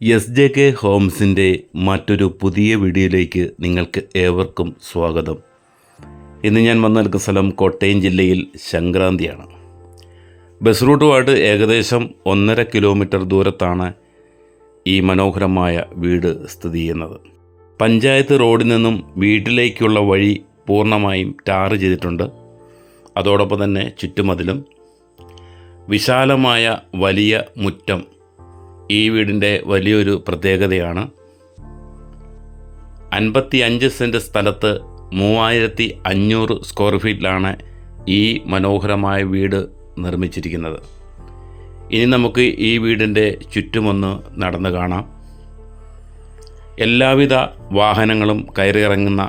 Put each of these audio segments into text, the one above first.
SJK ഹോംസിൻ്റെ മറ്റൊരു പുതിയ വീഡിയോയിലേക്ക് നിങ്ങൾക്ക് ഏവർക്കും സ്വാഗതം. ഇന്ന് ഞാൻ വന്നു നിൽക്കുന്ന സ്ഥലം കോട്ടയം ജില്ലയിൽ സംക്രാന്തിയാണ്. ബസ് റൂട്ടുമായിട്ട് ഏകദേശം 1.5 കിലോമീറ്റർ ദൂരത്താണ് ഈ മനോഹരമായ വീട് സ്ഥിതി ചെയ്യുന്നത്. പഞ്ചായത്ത് റോഡിൽ നിന്നും വീട്ടിലേക്കുള്ള വഴി പൂർണ്ണമായും ടാർ ചെയ്തിട്ടുണ്ട്. അതോടൊപ്പം തന്നെ ചുറ്റുമതിലും വിശാലമായ വലിയ മുറ്റം ഈ വീടിൻ്റെ വലിയൊരു പ്രത്യേകതയാണ്. 55 സെൻറ്റ് സ്ഥലത്ത് 3500 സ്ക്വയർ ഫീറ്റിലാണ് ഈ മനോഹരമായ വീട് നിർമ്മിച്ചിരിക്കുന്നത്. ഇനി നമുക്ക് ഈ വീടിൻ്റെ ചുറ്റുമൊന്ന് നടന്നു കാണാം. എല്ലാവിധ വാഹനങ്ങളും കയറിയിറങ്ങുന്ന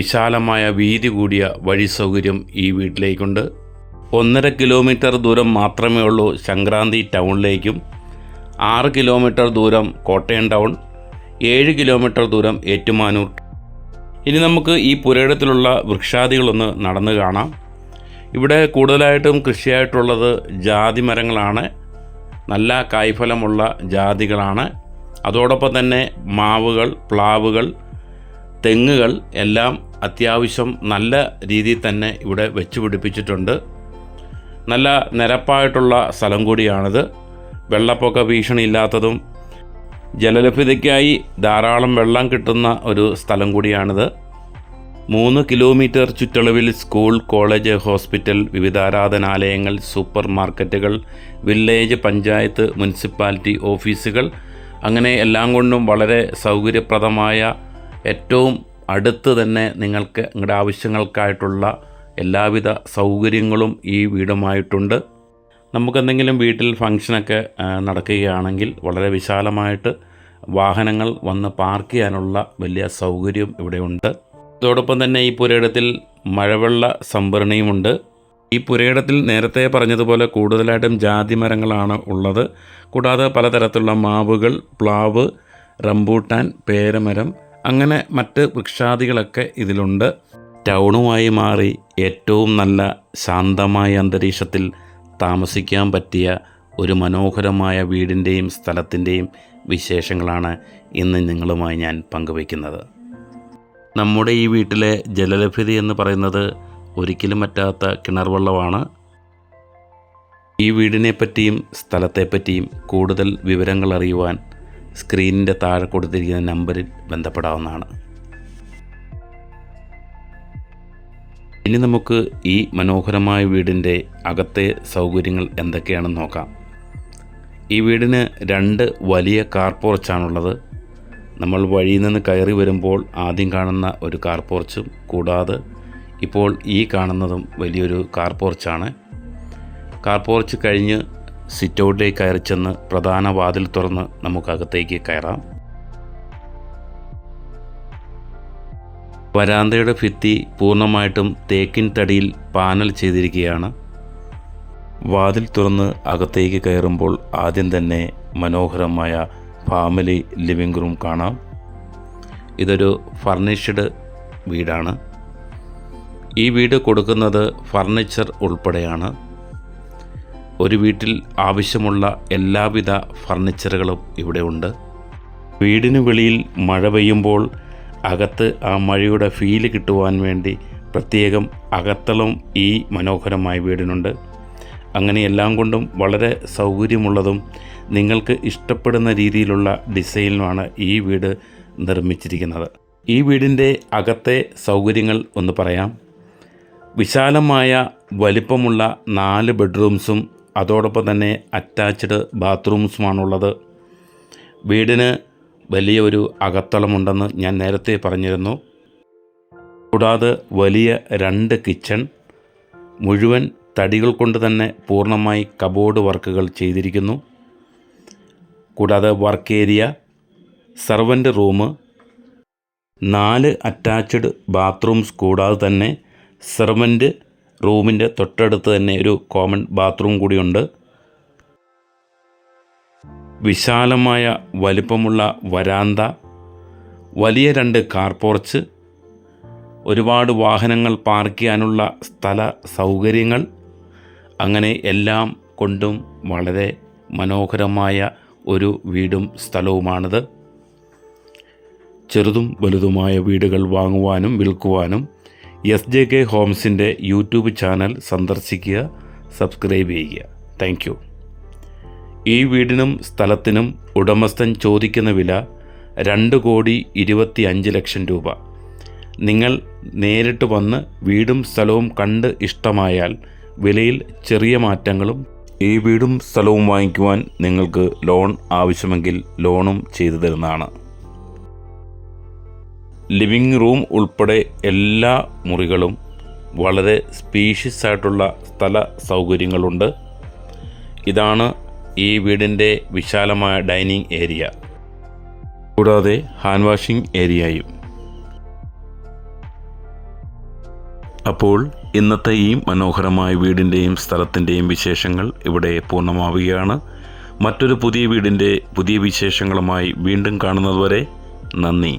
വിശാലമായ വീതി കൂടിയ വഴി സൗകര്യം ഈ വീട്ടിലേക്കുണ്ട്. 1.5 കിലോമീറ്റർ ദൂരം മാത്രമേ ഉള്ളൂ സംക്രാന്തി ടൗണിലേക്കും. 6 കിലോമീറ്റർ ദൂരം കോട്ടയം ടൗൺ, 7 കിലോമീറ്റർ ദൂരം ഏറ്റുമാനൂർ. ഇനി നമുക്ക് ഈ പുരയിടത്തിലുള്ള വൃക്ഷാദികളൊന്ന് നടന്നു കാണാം. ഇവിടെ കൂടുതലായിട്ടും കൃഷിയായിട്ടുള്ളത് ജാതി മരങ്ങളാണ്. നല്ല കായ്ഫലമുള്ള ജാതികളാണ്. അതോടൊപ്പം തന്നെ മാവുകൾ, പ്ലാവുകൾ, തെങ്ങുകൾ എല്ലാം അത്യാവശ്യം നല്ല രീതിയിൽ തന്നെ ഇവിടെ വെച്ച് പിടിപ്പിച്ചിട്ടുണ്ട്. നല്ല നിരപ്പായിട്ടുള്ള സ്ഥലം കൂടിയാണിത്. വെള്ളപ്പൊക്ക ഭീഷണി ഇല്ലാത്തതും ജലലഭ്യതയ്ക്കായി ധാരാളം വെള്ളം കിട്ടുന്ന ഒരു സ്ഥലം കൂടിയാണിത്. 3 കിലോമീറ്റർ ചുറ്റളവിൽ സ്കൂൾ, കോളേജ്, ഹോസ്പിറ്റൽ, വിവിധ ആരാധനാലയങ്ങൾ, സൂപ്പർ മാർക്കറ്റുകൾ, വില്ലേജ്, പഞ്ചായത്ത്, മുനിസിപ്പാലിറ്റി ഓഫീസുകൾ, അങ്ങനെ എല്ലാം കൊണ്ടും വളരെ സൗകര്യപ്രദമായ, ഏറ്റവും അടുത്ത് തന്നെ നിങ്ങൾക്ക് നിങ്ങളുടെ ആവശ്യങ്ങൾക്കായിട്ടുള്ള എല്ലാവിധ സൗകര്യങ്ങളും ഈ വീടുമായിട്ടുണ്ട്. നമുക്കെന്തെങ്കിലും വീട്ടിൽ ഫംഗ്ഷനൊക്കെ നടക്കുകയാണെങ്കിൽ വളരെ വിശാലമായിട്ട് വാഹനങ്ങൾ വന്ന് പാർക്ക് ചെയ്യാനുള്ള വലിയ സൗകര്യം ഇവിടെയുണ്ട്. അതോടൊപ്പം തന്നെ ഈ പുരയിടത്തിൽ മഴവെള്ള സംഭരണിയുമുണ്ട്. ഈ പുരയിടത്തിൽ നേരത്തെ പറഞ്ഞതുപോലെ കൂടുതലായിട്ടും ജാതി മരങ്ങളാണ് ഉള്ളത്. കൂടാതെ പലതരത്തിലുള്ള മാവുകൾ, പ്ലാവ്, റംബൂട്ടാൻ, പേരമരം, അങ്ങനെ മറ്റ് വൃക്ഷാദികളൊക്കെ ഇതിലുണ്ട്. ടൗണുമായി മാറി ഏറ്റവും നല്ല ശാന്തമായ അന്തരീക്ഷത്തിൽ താമസിക്കാൻ പറ്റിയ ഒരു മനോഹരമായ വീടിൻ്റെയും സ്ഥലത്തിൻ്റെയും വിശേഷങ്ങളാണ് ഇന്ന് നിങ്ങളുമായി ഞാൻ പങ്കുവയ്ക്കുന്നത്. നമ്മുടെ ഈ വീട്ടിലെ ജലലഭ്യത എന്ന് പറയുന്നത് ഒരിക്കലും പറ്റാത്ത കിണർ വെള്ളമാണ്. ഈ വീടിനെപ്പറ്റിയും സ്ഥലത്തെപ്പറ്റിയും കൂടുതൽ വിവരങ്ങൾ അറിയുവാൻ സ്ക്രീനിൻ്റെ താഴെ കൊടുത്തിരിക്കുന്ന നമ്പറിൽ ബന്ധപ്പെടാവുന്നതാണ്. ഇനി നമുക്ക് ഈ മനോഹരമായ വീടിൻ്റെ അകത്തെ സൗകര്യങ്ങൾ എന്തൊക്കെയാണെന്ന് നോക്കാം. ഈ വീടിന് 2 വലിയ കാർ പോർച്ചാണുള്ളത്. നമ്മൾ വഴിയിൽ നിന്ന് കയറി വരുമ്പോൾ ആദ്യം കാണുന്ന ഒരു കാർ പോർച്ചും, കൂടാതെ ഇപ്പോൾ ഈ കാണുന്നതും വലിയൊരു കാർ പോർച്ചാണ്. കാർ പോർച്ച് കഴിഞ്ഞ് സിറ്റൗട്ടിലേക്ക് കയറി ചെന്ന് പ്രധാന വാതിൽ തുറന്ന് നമുക്കകത്തേക്ക് കയറാം. വരാന്തയുടെ ഭിത്തി പൂർണ്ണമായിട്ടും തേക്കിൻ തടിയിൽ പാനൽ ചെയ്തിരിക്കുകയാണ്. വാതിൽ തുറന്ന് അകത്തേക്ക് കയറുമ്പോൾ ആദ്യം തന്നെ മനോഹരമായ ഫാമിലി ലിവിംഗ് റൂം കാണാം. ഇതൊരു ഫർണിഷ്ഡ് വീടാണ്. ഈ വീട് കൊടുക്കുന്നത് ഫർണിച്ചർ ഉൾപ്പെടെയാണ്. ഒരു വീട്ടിൽ ആവശ്യമുള്ള എല്ലാവിധ ഫർണിച്ചറുകളും ഇവിടെ ഉണ്ട്. വീടിന് വെളിയിൽ മഴ പെയ്യുമ്പോൾ അകത്ത് ആ മഴയുടെ ഫീല് കിട്ടുവാൻ വേണ്ടി പ്രത്യേകം അകത്തളം ഈ മനോഹരമായ വീടിനുണ്ട്. അങ്ങനെ എല്ലാം കൊണ്ടും വളരെ സൗകര്യമുള്ളതും നിങ്ങൾക്ക് ഇഷ്ടപ്പെടുന്ന രീതിയിലുള്ള ഡിസൈനിലുമാണ് ഈ വീട് നിർമ്മിച്ചിരിക്കുന്നത്. ഈ വീടിൻ്റെ അകത്തെ സൗകര്യങ്ങൾ ഒന്ന് പറയാം. വിശാലമായ വലിപ്പമുള്ള 4 ബെഡ്റൂംസും അതോടൊപ്പം തന്നെ അറ്റാച്ച്ഡ് ബാത്റൂംസുമാണുള്ളത്. വീടിന് വലിയ ഒരു അകത്തളമുണ്ടെന്ന് ഞാൻ നേരത്തെ പറഞ്ഞിരുന്നു. കൂടാതെ വലിയ 2 കിച്ചൺ, മുഴുവൻ തടികൾ കൊണ്ട് തന്നെ പൂർണ്ണമായി കബോർഡ് വർക്കുകൾ ചെയ്തിരിക്കുന്നു. കൂടാതെ work area, servant room, 4 attached bathrooms, കൂടാതെ തന്നെ സെർവൻ്റ് റൂമിൻ്റെ തൊട്ടടുത്ത് തന്നെ ഒരു കോമൺ ബാത്റൂം കൂടിയുണ്ട്. വിശാലമായ വലിപ്പമുള്ള വരാന്ത, വലിയ 2 കാർ പോർച്ച്, ഒരുപാട് വാഹനങ്ങൾ പാർക്ക് ചെയ്യാനുള്ള സ്ഥല സൗകര്യങ്ങൾ, അങ്ങനെ എല്ലാം കൊണ്ടും വളരെ മനോഹരമായ ഒരു വീടും സ്ഥലവുമാണിത്. ചെറുതും വലുതുമായ വീടുകൾ വാങ്ങുവാനും വിൽക്കുവാനും SJK ഹോംസിൻ്റെ യൂട്യൂബ് ചാനൽ സന്ദർശിക്കുക, സബ്സ്ക്രൈബ് ചെയ്യുക. Thank you. ഈ വീടിനും സ്ഥലത്തിനും ഉടമസ്ഥൻ ചോദിക്കുന്ന വില 2,25,00,000 രൂപ. നിങ്ങൾ നേരിട്ട് വന്ന് വീടും സ്ഥലവും കണ്ട് ഇഷ്ടമായാൽ വിലയിൽ ചെറിയ മാറ്റങ്ങളും, ഈ വീടും സ്ഥലവും വാങ്ങിക്കുവാൻ നിങ്ങൾക്ക് ലോൺ ആവശ്യമെങ്കിൽ ലോണും ചെയ്തു തരുന്നതാണ്. ലിവിംഗ് റൂം ഉൾപ്പെടെ എല്ലാ മുറികളും വളരെ സ്പീഷ്യസ് ആയിട്ടുള്ള സ്ഥല സൗകര്യങ്ങളുണ്ട്. ഇതാണ് ഈ വീടിൻ്റെ വിശാലമായ ഡൈനിങ് ഏരിയ, കൂടാതെ ഹാൻഡ് വാഷിംഗ് ഏരിയയും. അപ്പോൾ ഇന്നത്തെ ഈ മനോഹരമായ വീടിൻ്റെയും സ്ഥലത്തിൻ്റെയും വിശേഷങ്ങൾ ഇവിടെ പൂർണ്ണമാവുകയാണ്. മറ്റൊരു പുതിയ വീടിൻ്റെ പുതിയ വിശേഷങ്ങളുമായി വീണ്ടും കാണുന്നതുവരെ നന്ദി.